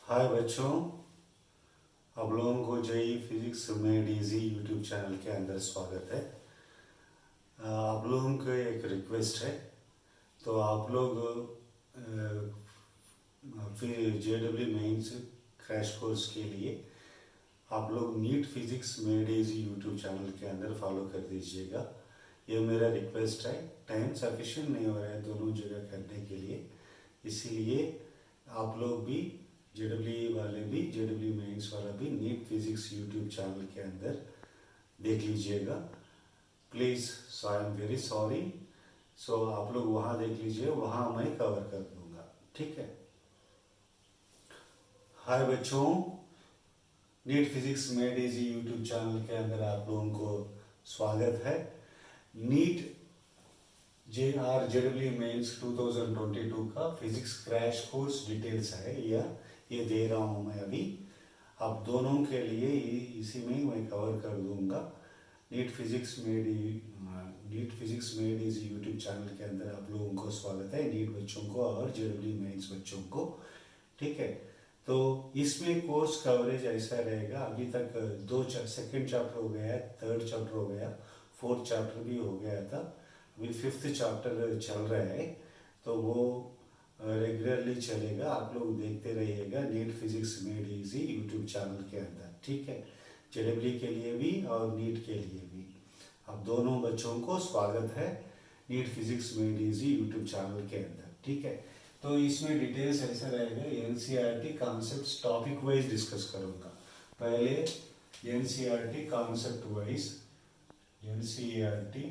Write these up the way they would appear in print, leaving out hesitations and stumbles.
हाय बच्चों, आप लोगों को जेई फिजिक्स में डीजी यूट्यूब चैनल के अंदर स्वागत है। आप लोगों को एक रिक्वेस्ट है, तो आप लोग फिर जेडब्ल्यू मेंस क्रैश कोर्स के लिए आप लोग नीट फिजिक्स में डीजी यूट्यूब चैनल के अंदर फॉलो कर दीजिएगा। ये मेरा रिक्वेस्ट है। टाइम सफिशिएंट नहीं हो रहा है दोनों जगह करने के लिए, इसीलिए आप लोग भी जेडब्ल्यू वाले भी जेडब्ल्यू मेंस वाला भी नीट फिजिक्स यूट्यूब चैनल के अंदर देख लीजिएगा please. So I am very sorry. So आप लोग वहाँ देख लीजिए, वहाँ मैं कवर कर दूंगा, ठीक है। हाय बच्चों, नीट फिजिक्स में डीजी यूट्यूब चैनल के अंदर आप लोगों को स्वागत है। नीट जेडब्ल्यू मेंस 2022 का फिजिक्स क्रैश कोर्स डिटेल्स है, ये दे रहा हूँ मैं अभी। आप दोनों के लिए इसी में मैं कवर कर दूंगा। नीट फिजिक्स मेड इस यूट्यूब चैनल के अंदर आप लोगों को स्वागत है, नीट बच्चों को और जेडब्ल्यू मेंस बच्चों को, ठीक है। तो इसमें कोर्स कवरेज ऐसा रहेगा, अभी तक सेकेंड चैप्टर हो गया है, थर्ड चैप्टर हो गया, फोर्थ चैप्टर भी हो गया था, अभी फिफ्थ चैप्टर चल रहा है। तो वो रेगुलरली चलेगा, आप लोग देखते रहिएगा NEET physics made easy YouTube channel के अंदर, ठीक है। जेडब्ल्यू के लिए भी और नीट के लिए भी आप दोनों बच्चों को स्वागत है NEET physics made easy YouTube channel के अंदर, ठीक है। तो इसमें डिटेल्स ऐसा रहेगा, NCERT concepts topic wise discuss करूँगा। पहले NCERT concept wise, NCERT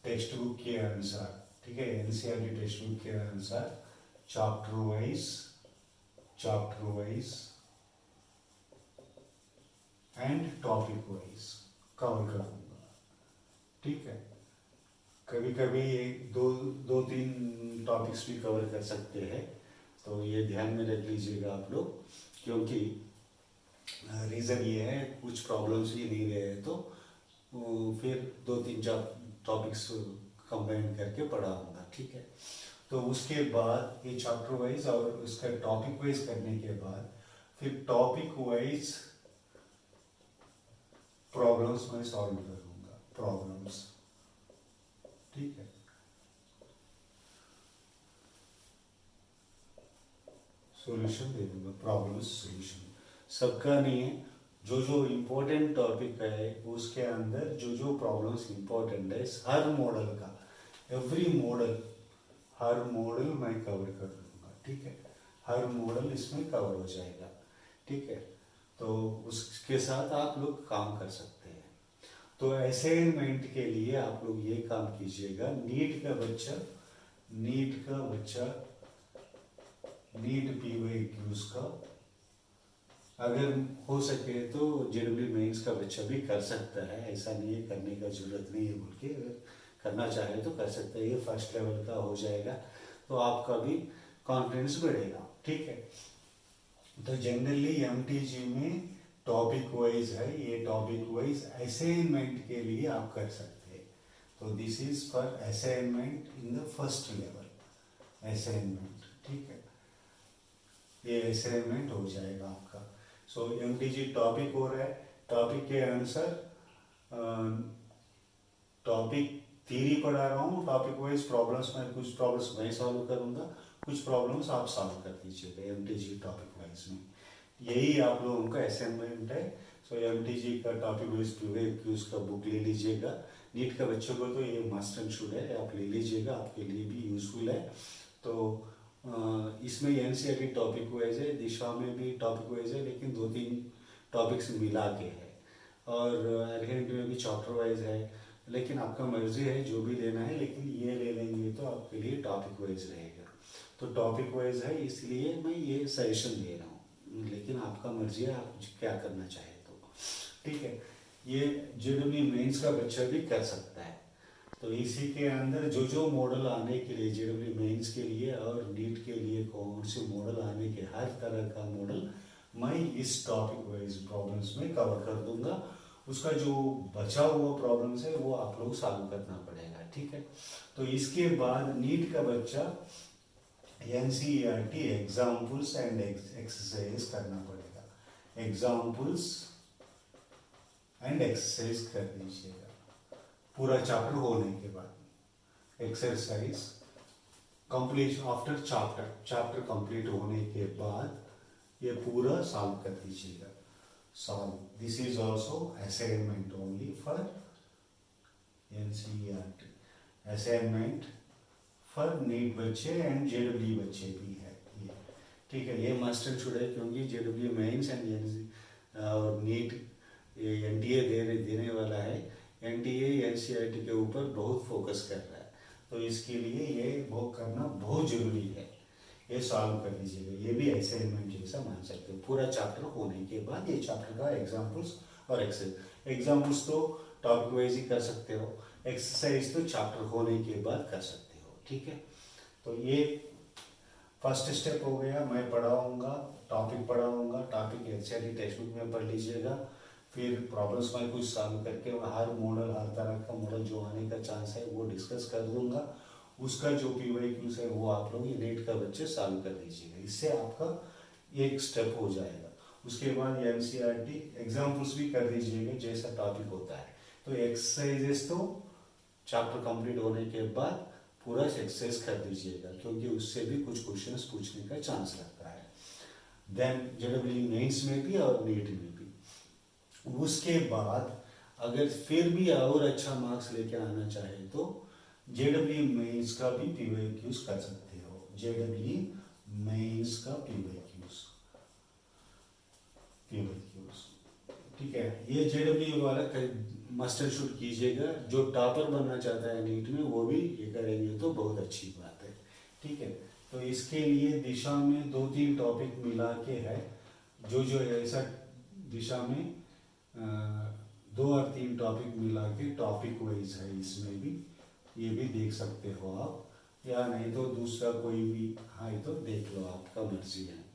text book के अनुसार, ठीक है, एनसीईआरटी टेक्स्ट बुक के अनुसार chapter wise and topic wise cover करूंगा, ठीक है। कभी कभी दो तीन टॉपिक्स भी कवर कर सकते हैं, तो ये ध्यान में रख लीजिएगा आप लोग, क्योंकि रीज़न ये है कुछ प्रॉब्लम्स भी नहीं रहे तो फिर दो तीन टॉपिक्स कंबाइन करके पढ़ाऊंगा, ठीक है। तो उसके बाद ये चैप्टर वाइज और उसका टॉपिक वाइज करने के बाद फिर टॉपिक वाइज प्रॉब्लम्स मैं सॉल्व करूंगा, प्रॉब्लम्स, ठीक है। सॉल्यूशन दे दूंगा, प्रॉब्लम्स सॉल्यूशन सबका नहीं है, जो जो इम्पोर्टेंट टॉपिक है उसके अंदर जो जो प्रॉब्लम्स इम्पोर्टेंट है हर मॉडल का, हर मॉडल मैं कवर कर दूंगा, ठीक है। हर मॉडल इसमें कवर हो जाएगा, ठीक है। तो उसके साथ आप लोग काम कर सकते हैं। तो असाइनमेंट के लिए आप लोग ये काम कीजिएगा, नीट PYQs का अगर हो सके तो जेडब्ल्यू मेंस का बच्चा भी कर सकता है, ऐसा नहीं है करने का जरूरत नहीं है बोल के, अगर करना चाहे तो कर सकते हैं। ये फर्स्ट लेवल का हो जाएगा तो आपका भी कॉन्फिडेंस बढ़ेगा, ठीक है। तो जनरली एमटीजी में टॉपिक वाइज है, ये टॉपिक वाइज असाइनमेंट के लिए आप कर सकते हैं। तो this is for assignment in the first level assignment, ठीक है। ये असाइनमेंट हो जाएगा आपका। सो एमटीजी टॉपिक हो रहा है, टॉपिक के अनुसार टॉपिक थ्योरी पढ़ा रहा हूँ, टॉपिक वाइज प्रॉब्लम्स में कुछ प्रॉब्लम्स मैं सॉल्व करूँगा, कुछ प्रॉब्लम्स आप सॉल्व कर दीजिएगा एमटीजी टॉपिक वाइज में। यही आप लोगों का असाइनमेंट है। सो एमटीजी का टॉपिक वाइज PYQs का बुक ले लीजिएगा। नीट का बच्चों को तो ये मस्ट एंड शुड है, आप ले लीजिएगा, आपके लिए भी यूजफुल है। तो इसमें एनसीईआरटी टॉपिक वाइज है, दिशा में भी टॉपिक वाइज है, लेकिन दो तीन टॉपिक्स मिला के है, और अरहेंट में भी चैप्टर वाइज है, लेकिन आपका मर्जी है जो भी लेना है, लेकिन ये ले लेंगे तो आपके लिए टॉपिक वाइज रहेगा। तो टॉपिक वाइज है इसलिए मैं ये सजेशन दे रहा हूँ, लेकिन आपका मर्जी है, आप क्या करना चाहे तो, ठीक है। ये जेडब्ल्यू मेंस का बच्चा भी कर सकता है। तो इसी के अंदर जो जो मॉडल आने के लिए जेडब्ल्यू मेंस के लिए और नीट के लिए कौन से मॉडल आने के, हर तरह का मॉडल मैं इस टॉपिक वाइज प्रॉब्लम्स में कवर कर दूंगा। उसका जो बचा हुआ प्रॉब्लम्स है वो आप लोग सॉल्व करना पड़ेगा, ठीक है। तो इसके बाद नीट का बच्चा एनसीईआरटी एग्जाम्पल्स एंड एक्सरसाइज करना पड़ेगा, एग्जाम्पल्स एंड एक्सरसाइज कर दीजिएगा पूरा चैप्टर होने के बाद। Exercise complete after chapter complete होने के बाद ये पूरा सॉल्व कर दीजिएगा। Solve this is also assignment only for NCERT, assignment for NEET बच्चे एंड जेडब्ल्यू बच्चे भी है ये, ठीक है। ये मस्ट एंड शुड है क्योंकि जेडब्ल्यू मेंस एंड और नीट एनटीए देने वाला है। एनटीए एनसीईआरटी के ऊपर बहुत फोकस कर रहा है, तो इसके लिए ये वो करना बहुत जरूरी है। ये सॉल्व कर दीजिएगा, ये भी असाइनमेंट जैसा मान सकते हो। पूरा चैप्टर होने के बाद ये चैप्टर का एग्जाम्पल्स और एक्सरसाइज, एग्जाम्पल्स तो टॉपिक वाइज ही कर सकते हो, एक्सरसाइज तो चैप्टर होने के बाद कर सकते हो, ठीक है। तो ये फर्स्ट स्टेप हो गया। मैं पढ़ाऊंगा, टॉपिक पढ़ाऊंगा, टॉपिक एनसीईआरटी टेक्स्ट बुक में पढ़ लीजिएगा, फिर प्रॉब्लम्स में कुछ सॉल्व करके हर मॉडल, हर तरह का मॉडल जो आने का चांस है वो डिस्कस कर दूंगा। उसका जो पीवाईक्यूज है वो आप लोग नीट का बच्चे सॉल्व कर दीजिएगा, इससे आपका एक स्टेप हो जाएगा। उसके बाद एनसीईआरटी एग्जाम्पल्स भी कर दीजिएगा जैसा टॉपिक होता है। तो एक्सरसाइजेस तो चैप्टर कंप्लीट होने के बाद पूरा एक्सरसाइज कर दीजिएगा, क्योंकि उससे भी कुछ क्वेश्चंस पूछने का चांस रहता है। देन जेडब्ल्यू मेंस में भी और नीट में भी। उसके बाद अगर फिर भी और अच्छा मार्क्स लेके आना चाहे तो जेडब्ल्यू मेंस का भी पीवाईक्यूज कर सकते हो। जेडब्ल्यू मेंस का पीवाईक्यूज, ठीक है। ये जेडब्ल्यू वाला मास्टर शूट कीजिएगा। जो टॉपर बनना चाहता है नीट में वो भी ये करेंगे तो बहुत अच्छी बात है, ठीक है। तो इसके लिए दिशा में 2-3 टॉपिक मिला के है, जो ऐसा दिशा में 2 और 3 टॉपिक मिला के टॉपिक वाइज है। इसमें भी ये भी देख सकते हो आप, या नहीं तो दूसरा कोई भी है तो देख लो, आपका मर्जी है।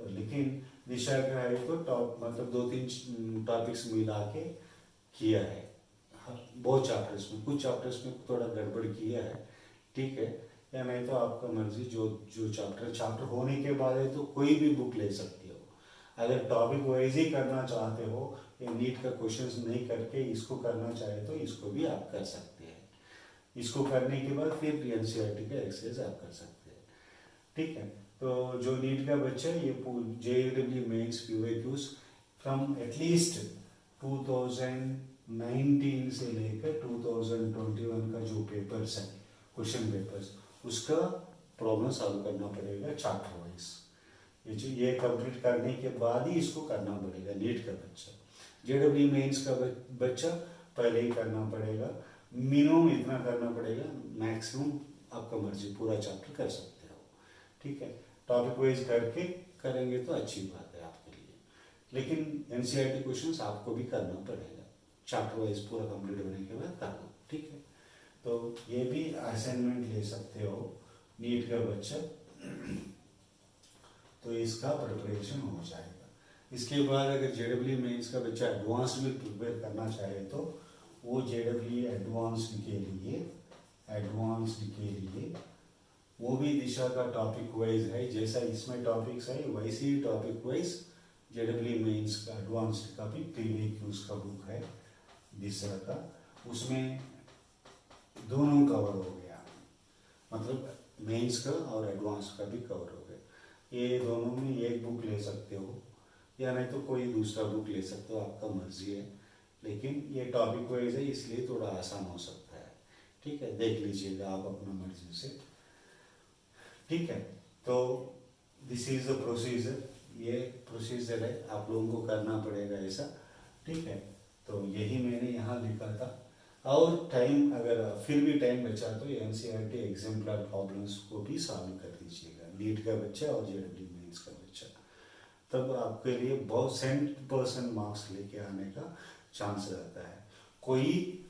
लेकिन दिशा का है तो टॉप मतलब 2-3 टॉपिक्स मिला के किया है। बहुत चैप्टर्स में, कुछ चैप्टर्स में थोड़ा गड़बड़ किया है, ठीक है। या नहीं तो आपका मर्जी, जो चैप्टर होने के बाद है तो कोई भी बुक ले सकते हो। अगर टॉपिक वाइज ही करना चाहते हो, ये नीट का क्वेश्चंस नहीं करके इसको करना चाहे तो इसको भी आप कर सकते हैं। इसको करने के बाद फिर एनसीईआरटी का एक्सरसाइज आप कर सकते हैं, ठीक है। तो जो नीट का बच्चा ये जेडब्ल्यू मेंस पीवाईक्यूज फ्रॉम एटलीस्ट 2019 से लेकर 2021 का जो पेपर्स है, क्वेश्चन पेपर्स, उसका प्रॉब्लम सॉल्व करना पड़ेगा चैप्टर वाइज। ये कंप्लीट करने के बाद ही इसको करना पड़ेगा नीट का बच्चा। जेडब्ल्यू मेंस का बच्चा पहले ही करना पड़ेगा, मिनिमम इतना करना पड़ेगा, मैक्सिमम आपका मर्जी पूरा चैप्टर कर सकते हो, ठीक है। टॉपिक वाइज करके करेंगे तो अच्छी बात है आपके लिए, लेकिन एनसीईआरटी क्वेश्चंस आपको भी करना पड़ेगा चैप्टर वाइज पूरा कंप्लीट होने के बाद कर लो, ठीक है। तो ये भी असाइनमेंट ले सकते हो नीट का बच्चा, तो इसका प्रिपरेशन हो जाएगा। इसके बाद अगर जेडब्ल्यू मेंस का बच्चा एडवांस में प्रिपेयर करना चाहे तो वो जेडब्ल्यू एडवांस्ड के लिए वो भी दिशा का टॉपिक वाइज है। जैसा इसमें टॉपिक्स है वैसे ही टॉपिक वाइज जेडब्ल्यू मेंस का एडवांस्ड का भी पीवाईक्यूज का बुक है दिशा का, उसमें दोनों कवर हो गया, मतलब मेंस का और एडवांस का भी कवर हो गया। ये दोनों में एक बुक ले सकते हो या नहीं तो कोई दूसरा बुक ले सकते हो, आपका मर्जी है। लेकिन ये टॉपिक वाइज है इसलिए थोड़ा आसान हो सकता है, ठीक है। देख लीजिएगा आप अपना मर्जी से, ठीक है। तो दिस इज द प्रोसीजर, ये प्रोसीजर है, आप लोगों को करना पड़ेगा ऐसा, ठीक है। तो यही मैंने यहाँ लिखा था। और टाइम अगर फिर भी टाइम बचा तो एनसीईआरटी एग्जाम्पलर प्रॉब्लम्स को भी सॉल्व कर दीजिएगा, नीट का बच्चा और जेडब्ल्यू मेंस का बच्चा, तब आपके लिए बहुत 100% मार्क्स लेके आने का चांस रहता है। कोई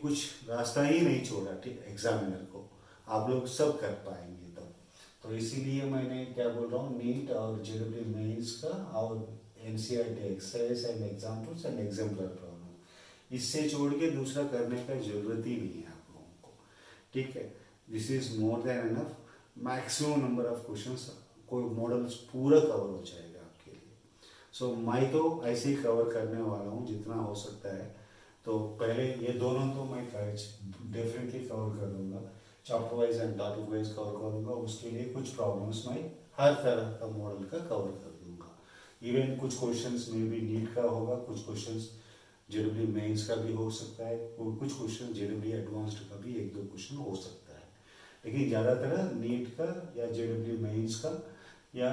कुछ रास्ता ही नहीं छोड़ा, ठीक, एग्जामिनर को आप लोग सब कर पाएंगे तब। तो इसीलिए मैंने क्या बोल रहा हूँ, नीट और जेडब्ल्यू मेंस का और NCERT exercise and examples and exemplar problem, इससे छोड़ के दूसरा करने का जरूरत ही नहीं है आप लोगों को, ठीक है। This is more than enough. Maximum number of questions कोई मॉडल्स पूरा कवर हो जाएगा आपके लिए। सो मैं तो ऐसे ही कवर करने वाला हूँ जितना हो सकता है। तो पहले ये दोनों तो मैं डेफिनेटली कवर कर दूंगा, chapter wise and topic wise cover करूंगा। उसके लिए कुछ प्रॉब्लम्स मैं हर तरह का मॉडल का कवर कर दूंगा। इवन कुछ क्वेश्चंस में भी नीट का होगा, कुछ क्वेश्चंस जेडब्ल्यू मेंस का भी हो सकता है, और कुछ क्वेश्चन जेडब्ल्यू एडवांस्ड का भी एक दो क्वेश्चन हो सकता है। लेकिन ज़्यादातर नीट का या जेडब्ल्यू मेंस का या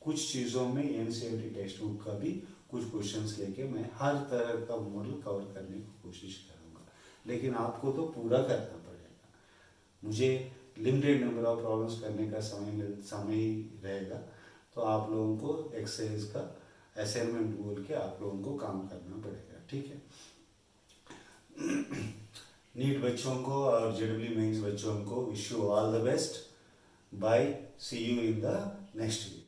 कुछ चीज़ों में एनसीईआरटी टेक्स्ट बुक का भी कुछ क्वेश्चंस लेके मैं हर तरह का मॉडल कवर करने की कोशिश करूँगा। लेकिन आपको तो पूरा करना पड़ेगा। मुझे लिमिटेड नंबर ऑफ प्रॉब्लम्स करने का समय ही रहेगा, तो आप लोगों को एक्सरसाइज का असाइनमेंट बोल के आप लोगों को काम करना पड़ेगा, ठीक है। नीट बच्चों को और जेडब्ल्यू मेंस बच्चों को wish you all the best. Bye, see you in the next week.